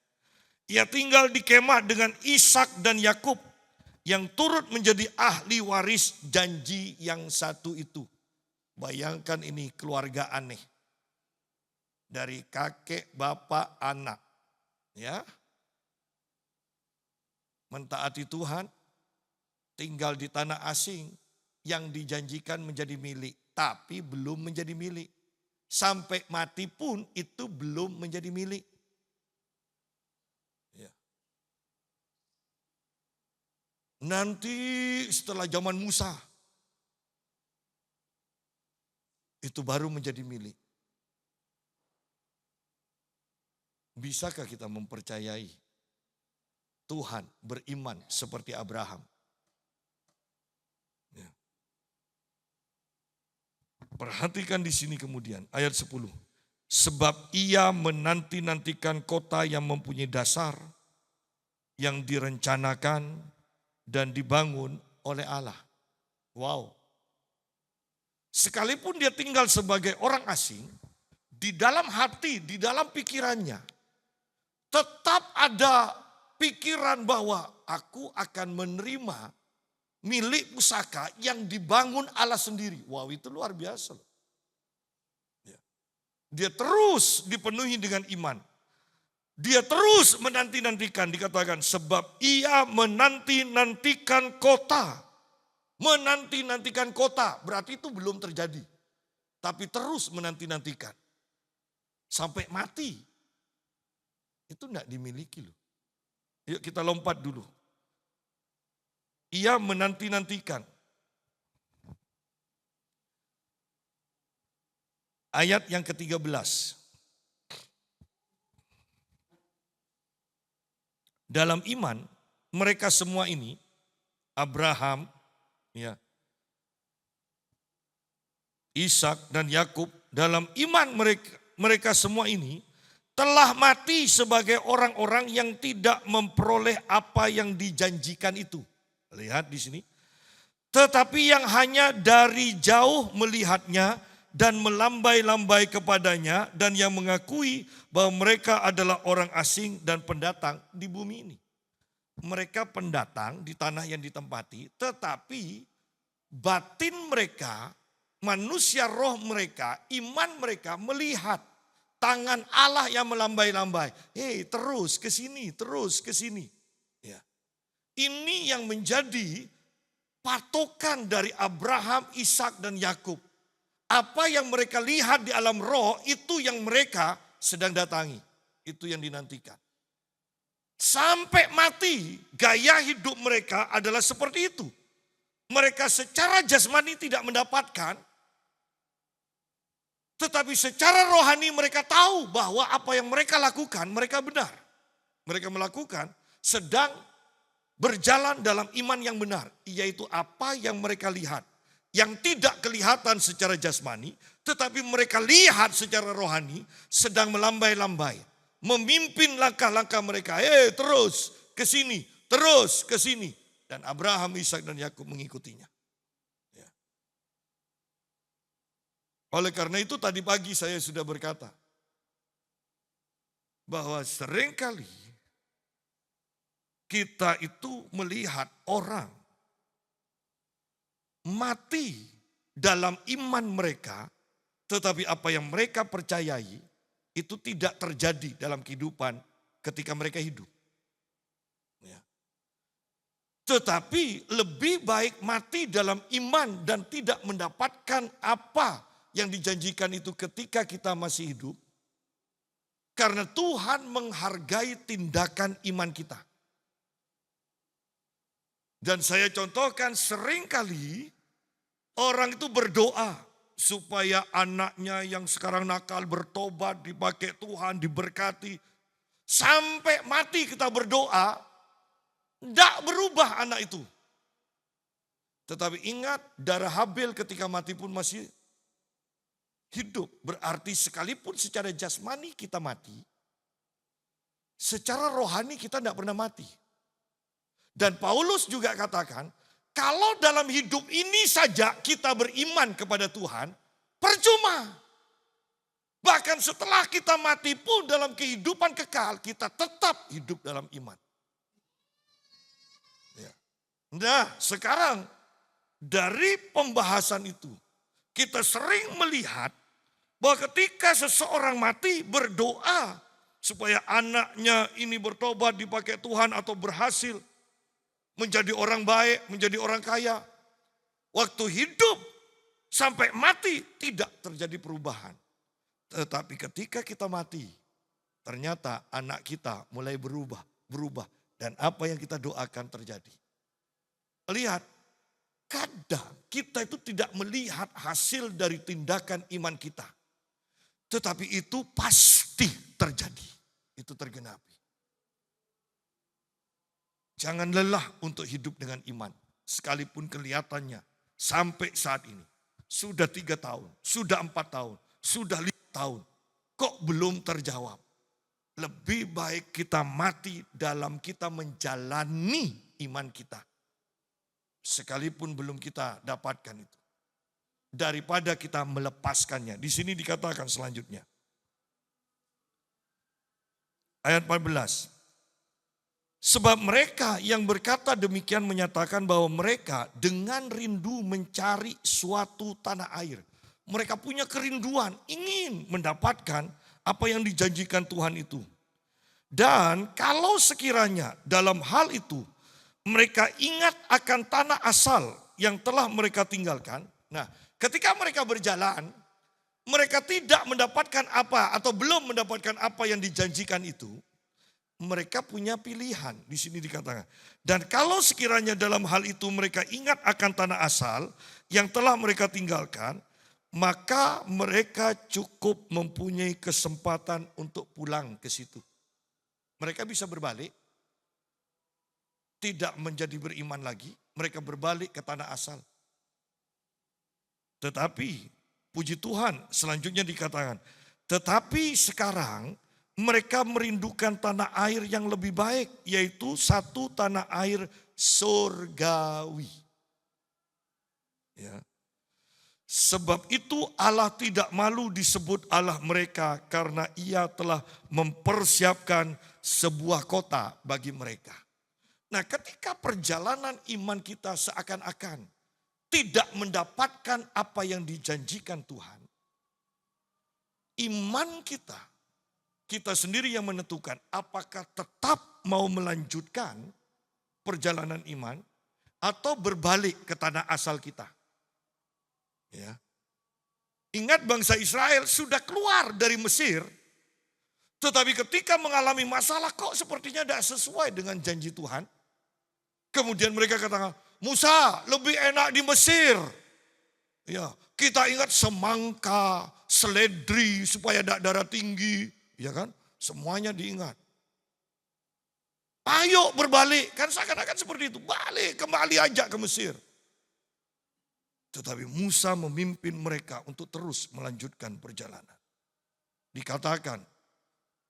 Ia tinggal di kemah dengan Ishak dan Yakub yang turut menjadi ahli waris janji yang satu itu. Bayangkan ini keluarga aneh. Dari kakek, bapak, anak. Ya. Mentaati Tuhan, tinggal di tanah asing yang dijanjikan menjadi milik, tapi belum menjadi milik. Sampai mati pun itu belum menjadi milik. Ya. Nanti setelah zaman Musa, itu baru menjadi milik. Bisakah kita mempercayai Tuhan beriman seperti Abraham? Ya. Perhatikan di sini kemudian ayat 10. Sebab ia menanti-nantikan kota yang mempunyai dasar, yang direncanakan dan dibangun oleh Allah. Wow. Sekalipun dia tinggal sebagai orang asing, di dalam hati, di dalam pikirannya, tetap ada pikiran bahwa aku akan menerima milik pusaka yang dibangun Allah sendiri. Wow, itu luar biasa. Dia terus dipenuhi dengan iman. Dia terus menanti-nantikan, dikatakan sebab ia menanti-nantikan kota. Menanti-nantikan kota, berarti itu belum terjadi. Tapi terus menanti-nantikan. Sampai mati. Itu tidak dimiliki loh. Yuk kita lompat dulu. Ia menanti-nantikan. Ayat yang ke-13. Dalam iman, mereka semua ini, Abraham, ya, Ishak dan Yakub, dalam iman mereka semua ini telah mati sebagai orang-orang yang tidak memperoleh apa yang dijanjikan itu. Lihat di sini. Tetapi yang hanya dari jauh melihatnya dan melambai-lambai kepadanya dan yang mengakui bahwa mereka adalah orang asing dan pendatang di bumi ini. Mereka pendatang di tanah yang ditempati, tetapi batin mereka, manusia roh mereka, iman mereka melihat tangan Allah yang melambai-lambai. Terus ke sini, terus ke sini. Ya. Ini yang menjadi patokan dari Abraham, Ishak dan Yakub. Apa yang mereka lihat di alam roh itu yang mereka sedang datangi. Itu yang dinantikan. Sampai mati gaya hidup mereka adalah seperti itu. Mereka secara jasmani tidak mendapatkan. Tetapi secara rohani mereka tahu bahwa apa yang mereka lakukan mereka benar. Mereka melakukan sedang berjalan dalam iman yang benar. Yaitu apa yang mereka lihat. Yang tidak kelihatan secara jasmani, tetapi mereka lihat secara rohani sedang melambai-lambai. Memimpin langkah-langkah mereka. Terus ke sini, terus ke sini. Dan Abraham, Ishak dan Yakub mengikutinya. Ya. Oleh karena itu tadi pagi saya sudah berkata. Bahwa seringkali kita itu melihat orang mati dalam iman mereka, tetapi apa yang mereka percayai itu tidak terjadi dalam kehidupan ketika mereka hidup. Ya. Tetapi lebih baik mati dalam iman dan tidak mendapatkan apa yang dijanjikan itu ketika kita masih hidup. Karena Tuhan menghargai tindakan iman kita. Dan saya contohkan seringkali orang itu berdoa supaya anaknya yang sekarang nakal bertobat, dipakai Tuhan, diberkati. Sampai mati kita berdoa, tidak berubah anak itu. Tetapi ingat, darah Habil ketika mati pun masih hidup. Berarti sekalipun secara jasmani kita mati, secara rohani kita tidak pernah mati. Dan Paulus juga katakan, kalau dalam hidup ini saja kita beriman kepada Tuhan, percuma. Bahkan setelah kita mati pun dalam kehidupan kekal, kita tetap hidup dalam iman. Ya. Nah, sekarang dari pembahasan itu, kita sering melihat bahwa ketika seseorang mati berdoa supaya anaknya ini bertobat, dipakai Tuhan atau berhasil menjadi orang baik, menjadi orang kaya. Waktu hidup sampai mati tidak terjadi perubahan. Tetapi ketika kita mati, ternyata anak kita mulai berubah. Dan apa yang kita doakan terjadi. Lihat, kadang kita itu tidak melihat hasil dari tindakan iman kita. Tetapi itu pasti terjadi. Itu tergenapi. Jangan lelah untuk hidup dengan iman. Sekalipun kelihatannya sampai saat ini Sudah 3 tahun, sudah 4 tahun, sudah 5 tahun. Kok belum terjawab? Lebih baik kita mati dalam kita menjalani iman kita. Sekalipun belum kita dapatkan itu. Daripada kita melepaskannya. Di sini dikatakan selanjutnya. Ayat 14. Sebab mereka yang berkata demikian menyatakan bahwa mereka dengan rindu mencari suatu tanah air. Mereka punya kerinduan, ingin mendapatkan apa yang dijanjikan Tuhan itu. Dan kalau sekiranya dalam hal itu mereka ingat akan tanah asal yang telah mereka tinggalkan. Nah, ketika mereka berjalan, mereka tidak mendapatkan apa atau belum mendapatkan apa yang dijanjikan itu. Mereka punya pilihan, di sini dikatakan. Dan kalau sekiranya dalam hal itu mereka ingat akan tanah asal yang telah mereka tinggalkan, maka mereka cukup mempunyai kesempatan untuk pulang ke situ. Mereka bisa berbalik, tidak menjadi beriman lagi, mereka berbalik ke tanah asal. Tetapi, puji Tuhan, selanjutnya dikatakan, tetapi sekarang mereka merindukan tanah air yang lebih baik, yaitu satu tanah air surgawi. Ya. Sebab itu Allah tidak malu disebut Allah mereka karena Ia telah mempersiapkan sebuah kota bagi mereka. Nah, ketika perjalanan iman kita seakan-akan tidak mendapatkan apa yang dijanjikan Tuhan, iman kita sendiri yang menentukan apakah tetap mau melanjutkan perjalanan iman atau berbalik ke tanah asal kita. Ya. Ingat bangsa Israel sudah keluar dari Mesir, tetapi ketika mengalami masalah kok sepertinya tidak sesuai dengan janji Tuhan. Kemudian mereka katakan, Musa lebih enak di Mesir. Ya, kita ingat semangka, seledri supaya tidak darah tinggi, ya kan? Semuanya diingat. Ayo berbalik, kan seakan-akan seperti itu. Balik, kembali aja ke Mesir. Tetapi Musa memimpin mereka untuk terus melanjutkan perjalanan. Dikatakan,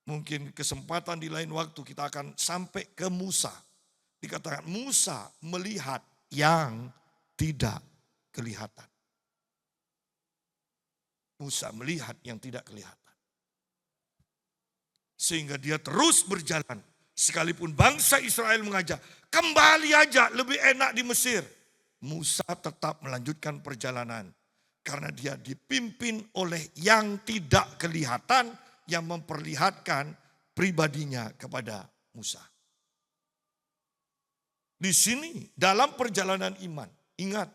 mungkin kesempatan di lain waktu kita akan sampai ke Musa. Dikatakan Musa melihat yang tidak kelihatan. Musa melihat yang tidak kelihatan. Sehingga dia terus berjalan. Sekalipun bangsa Israel mengajak, kembali aja lebih enak di Mesir. Musa tetap melanjutkan perjalanan. Karena dia dipimpin oleh yang tidak kelihatan yang memperlihatkan pribadinya kepada Musa. Di sini dalam perjalanan iman, ingat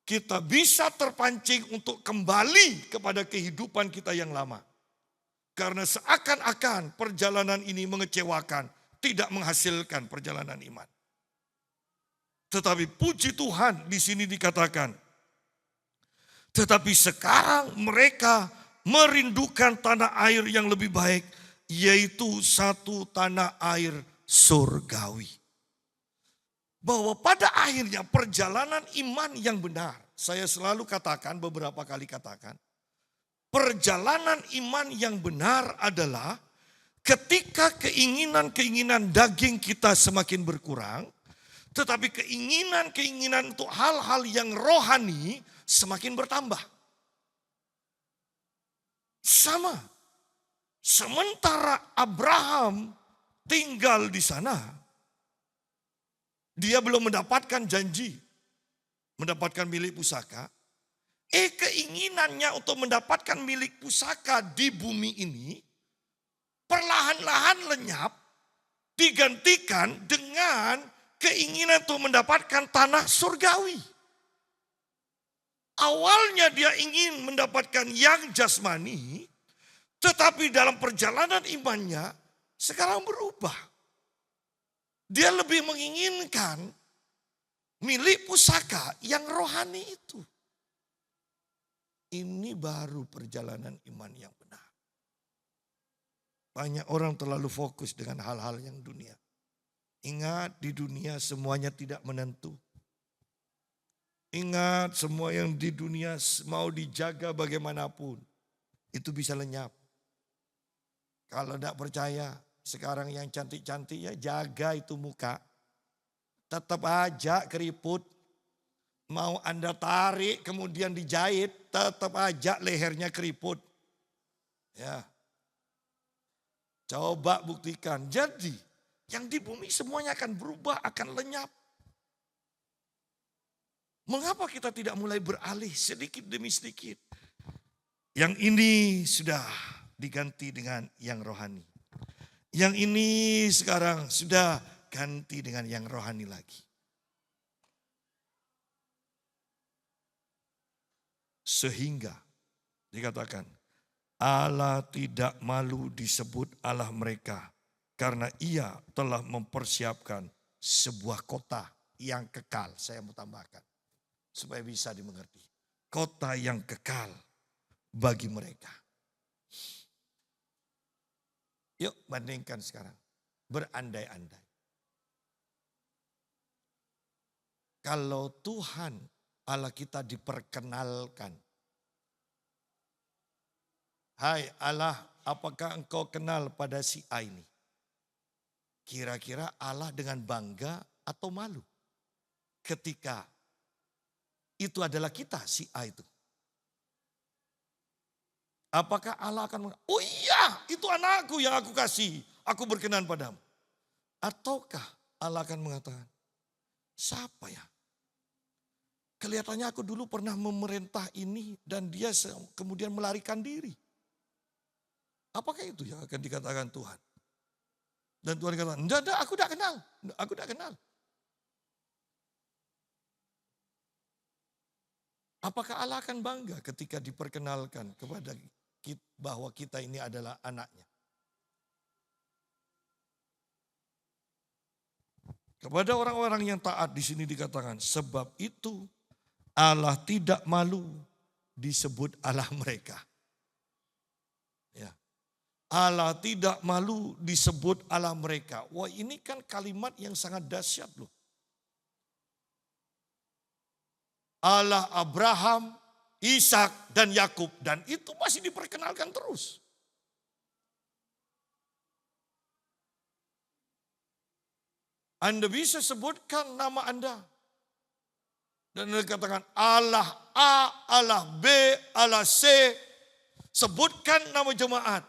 kita bisa terpancing untuk kembali kepada kehidupan kita yang lama. Karena seakan-akan perjalanan ini mengecewakan, tidak menghasilkan perjalanan iman. Tetapi puji Tuhan di sini dikatakan, tetapi sekarang mereka merindukan tanah air yang lebih baik, yaitu satu tanah air surgawi. Bahwa pada akhirnya perjalanan iman yang benar, saya selalu katakan, beberapa kali katakan, perjalanan iman yang benar adalah ketika keinginan-keinginan daging kita semakin berkurang, tetapi keinginan-keinginan untuk hal-hal yang rohani semakin bertambah. Sama. Sementara Abraham tinggal di sana, dia belum mendapatkan janji, mendapatkan milik pusaka. Keinginannya untuk mendapatkan milik pusaka di bumi ini, perlahan-lahan lenyap, digantikan dengan keinginan untuk mendapatkan tanah surgawi. Awalnya dia ingin mendapatkan yang jasmani, tetapi dalam perjalanan imannya sekarang berubah. Dia lebih menginginkan milik pusaka yang rohani itu. Ini baru perjalanan iman yang benar. Banyak orang terlalu fokus dengan hal-hal yang dunia. Ingat, di dunia semuanya tidak menentu. Ingat, semua yang di dunia mau dijaga bagaimanapun, itu bisa lenyap. Kalau tidak percaya, sekarang yang cantik-cantik ya jaga itu muka. Tetap aja keriput. Mau Anda tarik kemudian dijahit, tetap aja lehernya keriput. Ya. Coba buktikan. Jadi yang di bumi semuanya akan berubah, akan lenyap. Mengapa kita tidak mulai beralih sedikit demi sedikit? Yang ini sudah diganti dengan yang rohani. Yang ini sekarang sudah ganti dengan yang rohani lagi. Sehingga dikatakan Allah tidak malu disebut Allah mereka karena ia telah mempersiapkan sebuah kota yang kekal. Saya mau tambahkan supaya bisa dimengerti. Kota yang kekal bagi mereka. Yuk bandingkan sekarang. Berandai-andai. Kalau Tuhan Allah kita diperkenalkan. Hai Allah, apakah engkau kenal pada si A ini? Kira-kira Allah dengan bangga atau malu? Ketika itu adalah kita, si A itu. Apakah Allah akan mengatakan, oh iya itu anakku yang aku kasih, aku berkenan padamu. Ataukah Allah akan mengatakan, siapa ya? Kelihatannya aku dulu pernah memerintah ini dan dia kemudian melarikan diri. Apakah itu yang akan dikatakan Tuhan? Dan Tuhan katakan, enggak, aku tidak kenal. Aku tidak kenal. Apakah Allah akan bangga ketika diperkenalkan kepada kita bahwa kita ini adalah anaknya? Kepada orang-orang yang taat di sini dikatakan, sebab itu Allah tidak malu disebut Allah mereka. Ya. Allah tidak malu disebut Allah mereka. Wah, ini kan kalimat yang sangat dahsyat loh. Allah Abraham, Ishak dan Yakub, dan itu masih diperkenalkan terus. Anda bisa sebutkan nama Anda. Dan Anda katakan Allah A, Allah B, Allah C. Sebutkan nama jemaat.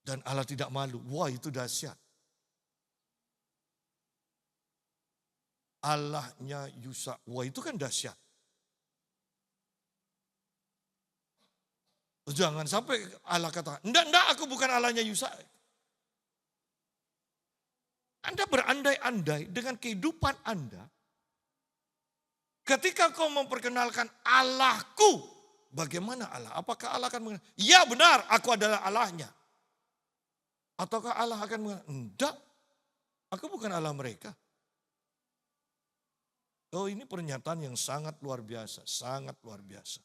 Dan Allah tidak malu. Wah, itu dahsyat. Allahnya Yusa. Wah, itu kan dahsyat. Jangan sampai Allah kata, enggak, aku bukan Allahnya Yusa. Anda berandai-andai dengan kehidupan Anda. Ketika kau memperkenalkan Allahku, bagaimana Allah? Apakah Allah akan mengatakan, ya benar, aku adalah Allahnya. Ataukah Allah akan mengatakan, enggak, aku bukan Allah mereka. Oh, ini pernyataan yang sangat luar biasa, sangat luar biasa.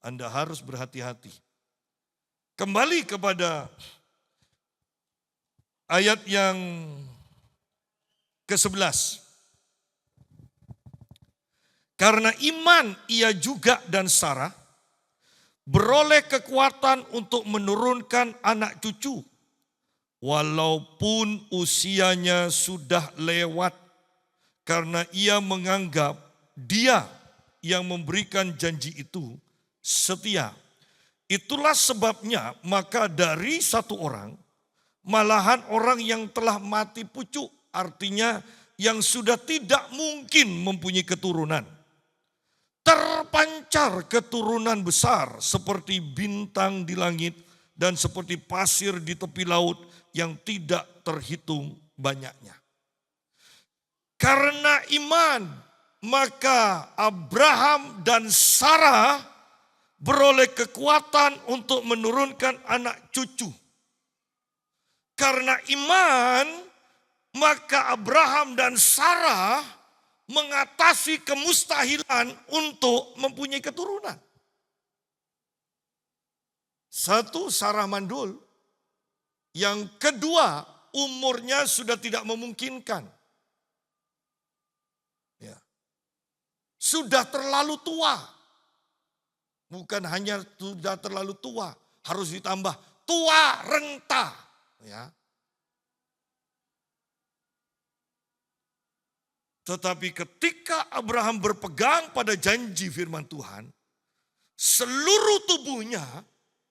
Anda harus berhati-hati. Kembali kepada ayat yang ke-11. Karena iman ia juga dan Sarah beroleh kekuatan untuk menurunkan anak cucu. Walaupun usianya sudah lewat. Karena ia menganggap dia yang memberikan janji itu setia. Itulah sebabnya maka dari satu orang, malahan orang yang telah mati pucuk, artinya yang sudah tidak mungkin mempunyai keturunan. Terpancar keturunan besar seperti bintang di langit dan seperti pasir di tepi laut yang tidak terhitung banyaknya. Karena iman, maka Abraham dan Sarah beroleh kekuatan untuk menurunkan anak cucu. Karena iman, maka Abraham dan Sarah mengatasi kemustahilan untuk mempunyai keturunan. Satu, Sarah mandul. Yang kedua, umurnya sudah tidak memungkinkan. sudah terlalu tua. Bukan hanya sudah terlalu tua, harus ditambah tua renta. Ya. Tetapi ketika Abraham berpegang pada janji firman Tuhan, seluruh tubuhnya,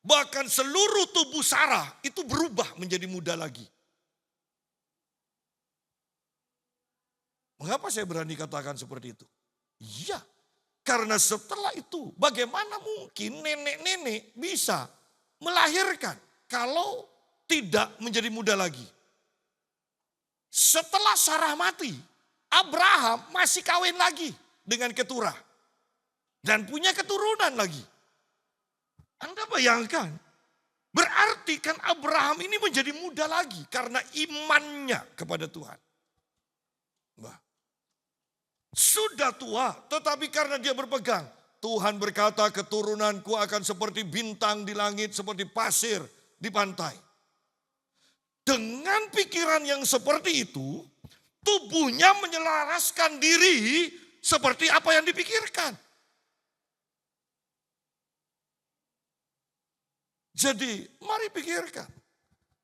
bahkan seluruh tubuh Sarah itu berubah menjadi muda lagi. Mengapa saya berani katakan seperti itu? Iya, karena setelah itu bagaimana mungkin nenek-nenek bisa melahirkan kalau tidak menjadi muda lagi. Setelah Sarah mati, Abraham masih kawin lagi dengan Keturah. Dan punya keturunan lagi. Anda bayangkan, berarti kan Abraham ini menjadi muda lagi karena imannya kepada Tuhan. Bah. Sudah tua, tetapi karena dia berpegang. Tuhan berkata keturunanku akan seperti bintang di langit, seperti pasir di pantai. Dengan pikiran yang seperti itu, tubuhnya menyelaraskan diri seperti apa yang dipikirkan. Jadi mari pikirkan.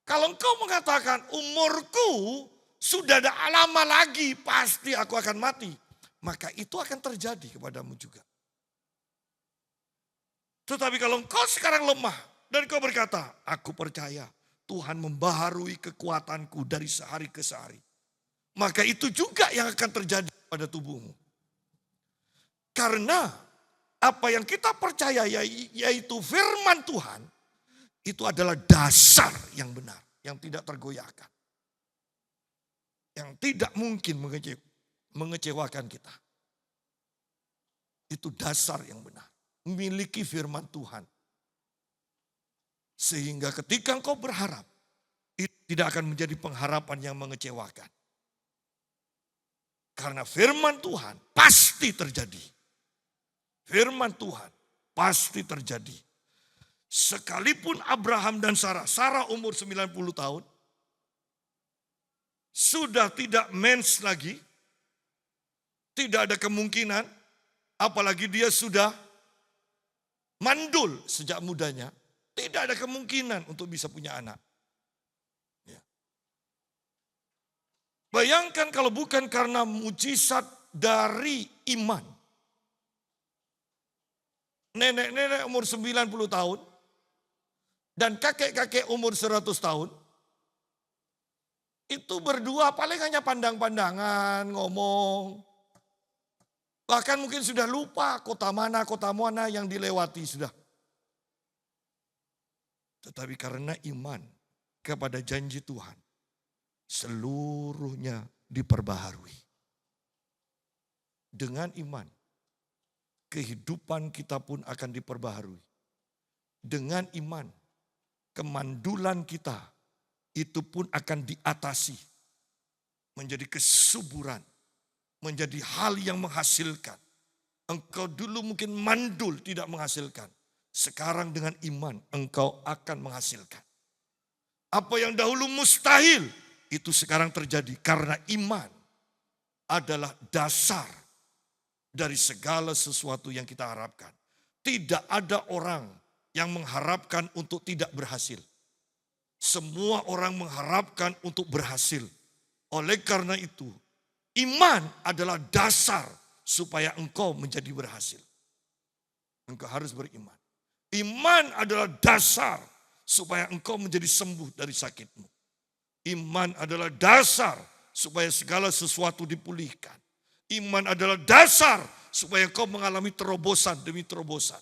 Kalau engkau mengatakan umurku sudah ada lama lagi pasti aku akan mati. Maka itu akan terjadi kepadamu juga. Tetapi kalau engkau sekarang lemah dan engkau berkata, aku percaya Tuhan membaharui kekuatanku dari sehari ke sehari. Maka itu juga yang akan terjadi pada tubuhmu. Karena apa yang kita percaya yaitu firman Tuhan, itu adalah dasar yang benar, yang tidak tergoyahkan. Yang tidak mungkin mengecewakan kita. Itu dasar yang benar. Memiliki firman Tuhan. Sehingga ketika engkau berharap, itu tidak akan menjadi pengharapan yang mengecewakan. Karena firman Tuhan pasti terjadi. Firman Tuhan pasti terjadi. Sekalipun Abraham dan Sarah umur 90 tahun, sudah tidak mens lagi, tidak ada kemungkinan, apalagi dia sudah mandul sejak mudanya, tidak ada kemungkinan untuk bisa punya anak. Ya. Bayangkan kalau bukan karena mujizat dari iman. Nenek-nenek umur 90 tahun dan kakek-kakek umur 100 tahun, itu berdua paling hanya pandang-pandangan, ngomong. Bahkan mungkin sudah lupa kota mana yang dilewati sudah. Tetapi karena iman kepada janji Tuhan, seluruhnya diperbaharui. Dengan iman, kehidupan kita pun akan diperbaharui. Dengan iman, kemandulan kita itu pun akan diatasi. Menjadi kesuburan. Menjadi hal yang menghasilkan. Engkau dulu mungkin mandul tidak menghasilkan. Sekarang dengan iman engkau akan menghasilkan. Apa yang dahulu mustahil itu sekarang terjadi karena iman adalah dasar dari segala sesuatu yang kita harapkan. Tidak ada orang yang mengharapkan untuk tidak berhasil. Semua orang mengharapkan untuk berhasil. Oleh karena itu, iman adalah dasar supaya engkau menjadi berhasil. Engkau harus beriman. Iman adalah dasar supaya engkau menjadi sembuh dari sakitmu. Iman adalah dasar supaya segala sesuatu dipulihkan. Iman adalah dasar supaya engkau mengalami terobosan demi terobosan.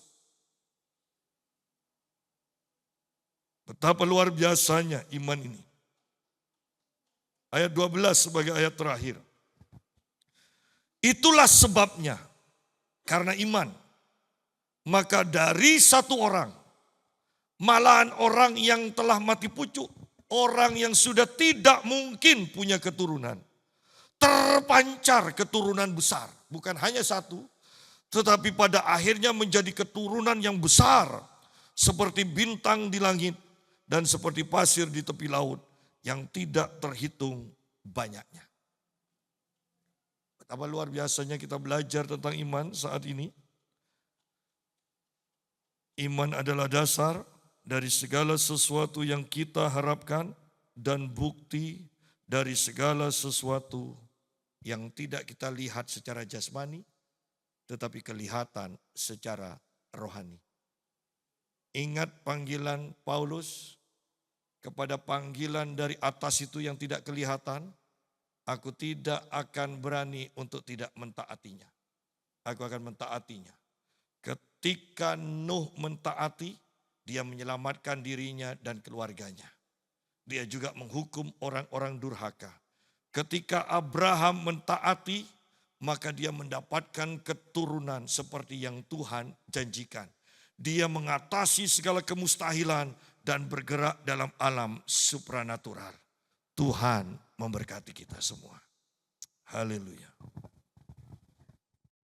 Betapa luar biasanya iman ini. Ayat 12 sebagai ayat terakhir. Itulah sebabnya, karena iman, maka dari satu orang, malahan orang yang telah mati pucuk, orang yang sudah tidak mungkin punya keturunan, terpancar keturunan besar. Bukan hanya satu, tetapi pada akhirnya menjadi keturunan yang besar, seperti bintang di langit dan seperti pasir di tepi laut yang tidak terhitung banyaknya. Betapa luar biasanya kita belajar tentang iman saat ini. Iman adalah dasar dari segala sesuatu yang kita harapkan dan bukti dari segala sesuatu yang tidak kita lihat secara jasmani, tetapi kelihatan secara rohani. Ingat panggilan Paulus kepada panggilan dari atas itu yang tidak kelihatan. Aku tidak akan berani untuk tidak mentaatinya. Aku akan mentaatinya. Ketika Nuh mentaati, dia menyelamatkan dirinya dan keluarganya. Dia juga menghukum orang-orang durhaka. Ketika Abraham mentaati, maka dia mendapatkan keturunan seperti yang Tuhan janjikan. Dia mengatasi segala kemustahilan dan bergerak dalam alam supranatural. Tuhan memberkati kita semua. Haleluya.